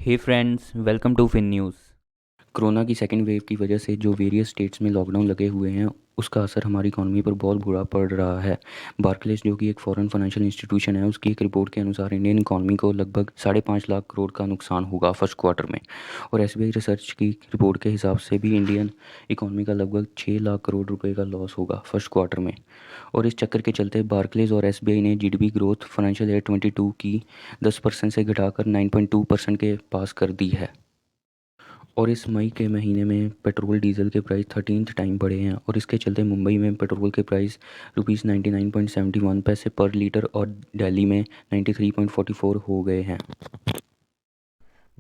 Hey friends, welcome to Fin News. Corona की second wave की वजह से जो वेरियस स्टेट्स में लॉकडाउन लगे हुए हैं उसका असर हमारी इकॉनमी पर बहुत बुरा पड़ रहा है। बार्कलेज जो कि एक फॉरेन फाइनेंशियल इंस्टीट्यूशन है, उसकी एक रिपोर्ट के अनुसार इंडियन इकॉनमी को लगभग 5.5 लाख करोड़ का नुकसान होगा फर्स्ट क्वार्टर में। और एसबीआई रिसर्च की रिपोर्ट के हिसाब से भी इंडियन इकॉनमी का लगभग 6 लाख करोड़ रुपए का लॉस होगा फर्स्ट क्वार्टर में। और इस चक्कर के चलते बार्कलेज और एसबीआई ने जीडीपी ग्रोथ फाइनेंशियल ईयर 22 की 10% से घटाकर 9.2% के पास कर दी है। और इस मई के महीने में पेट्रोल डीजल के प्राइस 13th टाइम बढ़े हैं और इसके चलते मुंबई में पेट्रोल के प्राइस ₹99.71 पर लीटर और दिल्ली में 93.44 हो गए हैं।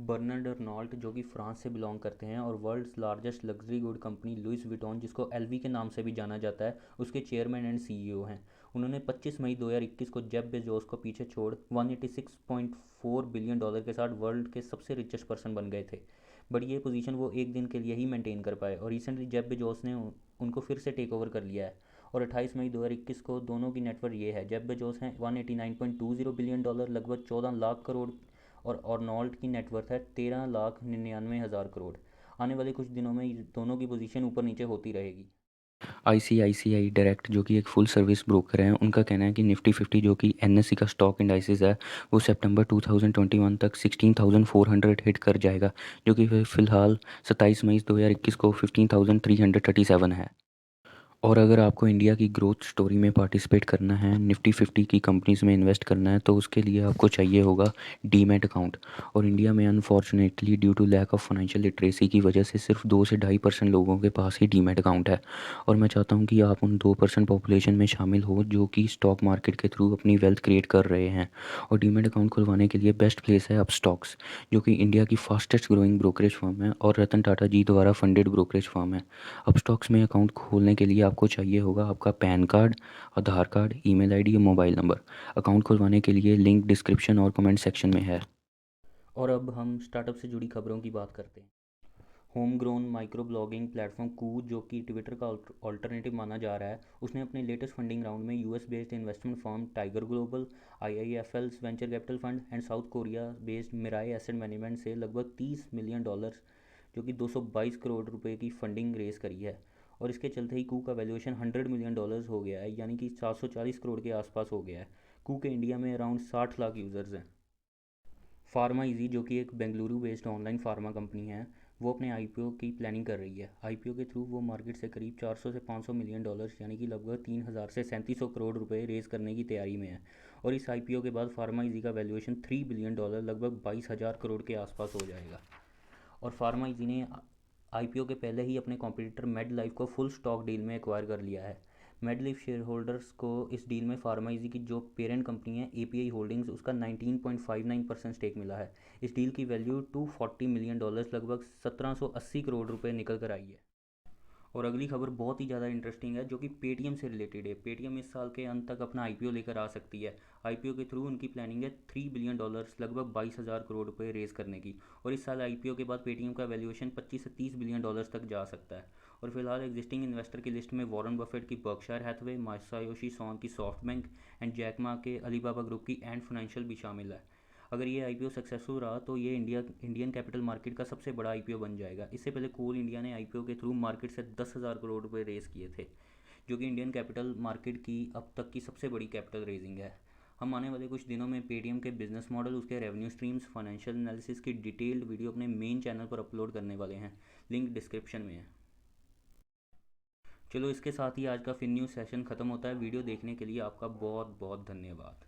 बर्नार्ड अर्नॉल्ट जो कि फ्रांस से बिलोंग करते हैं और world's largest luxury good company Louis Vuitton जिसको एलवी के नाम से भी जाना जाता है उसके चेयरमैन एंड सीईओ हैं। उन्होंने 25 मई 2021 को जेफ बेजोस को पीछे छोड़ $186.4 बिलियन के साथ वर्ल्ड के सबसे रिचेस्ट पर्सन बन गए थे। बट ये पोजीशन वो एक दिन के लिए ही मेंटेन कर पाए और रिसेंटली जेफ बेजोस ने उनको फिर से टेक ओवर कर लिया है। और 28 मई 2021 को दोनों की नेटवर्थ ये है, जेफ बेजोस हैं $189.20 बिलियन, लगभग 14 लाख करोड़, और अर्नोल्ट की नेटवर्थ है 13,99,000 करोड़। आने वाले कुछ दिनों में दोनों की पोजीशन ऊपर नीचे होती रहेगी। आईसीआईसीआई डायरेक्ट जो कि एक फुल सर्विस ब्रोकर है, उनका कहना है कि निफ्टी 50 जो कि एनएससी का स्टॉक इंडाइसिस है वो सितंबर 2021 तक 16,400 हिट कर जाएगा, जो कि फिलहाल 27 मई 2021 को 15,337 है। और अगर आपको इंडिया की ग्रोथ स्टोरी में पार्टिसिपेट करना है, निफ्टी 50 की कंपनीज में इन्वेस्ट करना है, तो उसके लिए आपको चाहिए होगा डीमैट अकाउंट। और इंडिया में unfortunately due to lack of financial literacy की वजह से सिर्फ 2 से 2.5% लोगों के पास ही डीमैट अकाउंट है। और मैं चाहता हूँ कि आप उन 2% पॉपुलेशन में शामिल हो जो कि स्टॉक मार्केट के थ्रू अपनी वेल्थ क्रिएट कर रहे हैं। और डीमैट अकाउंट खुलवाने के लिए बेस्ट प्लेस है अपस्टॉक्स, जो कि इंडिया की फास्टेस्ट ग्रोइंग ब्रोकरेज फर्म है और रतन टाटा जी द्वारा फंडेड ब्रोकरेज फर्म है। अपस्टॉक्स में अकाउंट खोलने के लिए आपको चाहिए होगा आपका पैन कार्ड, आधार कार्ड, ईमेल आईडी या मोबाइल नंबर। अकाउंट खुलवाने के लिए लिंक डिस्क्रिप्शन और कमेंट सेक्शन में है। और अब हम स्टार्टअप से जुड़ी खबरों की बात करते हैं। Homegrown microblogging platform Koo, जो कि ट्विटर का ऑल्टरनेटिव माना जा रहा है, उसने अपने लेटेस्ट फंडिंग राउंड में US based investment firm Tiger Global, IIFL's venture capital fund and South Korea based Mirae asset management से लगभग $30 मिलियन, जो कि 222 करोड़ रुपए की फंडिंग रेज करी है। और इसके चलते ही कू का वैल्यूएशन $100 मिलियन हो गया है, यानी कि 740 करोड़ के आसपास हो गया है। कू के इंडिया में अराउंड 60 लाख यूज़र्स हैं। फार्मा इजी जो कि एक Bengaluru based online pharma company है, वो अपने आईपीओ की प्लानिंग कर रही है। आईपीओ के थ्रू वो मार्केट से करीब 400 से 500 मिलियन डॉलर्स, यानी कि लगभग 3000 से 3700 करोड़ रुपए रेज करने की तैयारी में है। और इस आईपीओ के बाद फार्मा इजी का वैल्यूएशन $3 बिलियन, लगभग 22,000 करोड़ के आसपास हो जाएगा। और फार्मा इजी ने आईपीओ के पहले ही अपने कॉम्पिटिटर मेड लाइफ को फुल स्टॉक डील में एक्वायर कर लिया है। मेड लाइफ शेयर होल्डर्स को इस डील में फार्मा इजी की जो पेरेंट कंपनी है एपीआई होल्डिंग्स, उसका 19.59% स्टेक मिला है। इस डील की वैल्यू $240 मिलियन, लगभग 1780 करोड़ रुपए निकल कर आई है। और अगली खबर बहुत ही ज़्यादा इंटरेस्टिंग है, जो कि पेटीएम से रिलेटेड है। पेटीएम इस साल के अंत तक अपना आईपीओ लेकर आ सकती है। आईपीओ के थ्रू उनकी प्लानिंग है $3 बिलियन, लगभग 22,000 करोड़ रुपए रेज करने की। और इस साल आईपीओ के बाद पेटीएम का वैल्यूएशन 25 से $30 बिलियन तक जा सकता है। और फिलहाल एग्जिस्टिंग इन्वेस्टर की लिस्ट में वॉरेन बफेट की बर्कशायर हैथवे, मासायोशी सोन की सॉफ्टबैंक एंड जैक मा के अलीबाबा ग्रुप की एंड फाइनेंशियल भी शामिल है। अगर ये आईपीओ सक्सेसफुल रहा तो ये इंडियन कैपिटल मार्केट का सबसे बड़ा आईपीओ बन जाएगा। इससे पहले कोल इंडिया ने आईपीओ के थ्रू मार्केट से 10,000 करोड़ रुपए रेज किए थे, जो कि इंडियन कैपिटल मार्केट की अब तक की सबसे बड़ी कैपिटल रेजिंग है। हम आने वाले कुछ दिनों में पेटीएम के बिजनेस मॉडल, उसके रेवेन्यू स्ट्रीम्स, फाइनेंशियल एनालिसिस की डिटेल्ड वीडियो अपने मेन चैनल पर अपलोड करने वाले हैं। लिंक डिस्क्रिप्शन में है। चलो, इसके साथ ही आज का फिन न्यूज़ सेशन ख़त्म होता है। वीडियो देखने के लिए आपका बहुत बहुत धन्यवाद।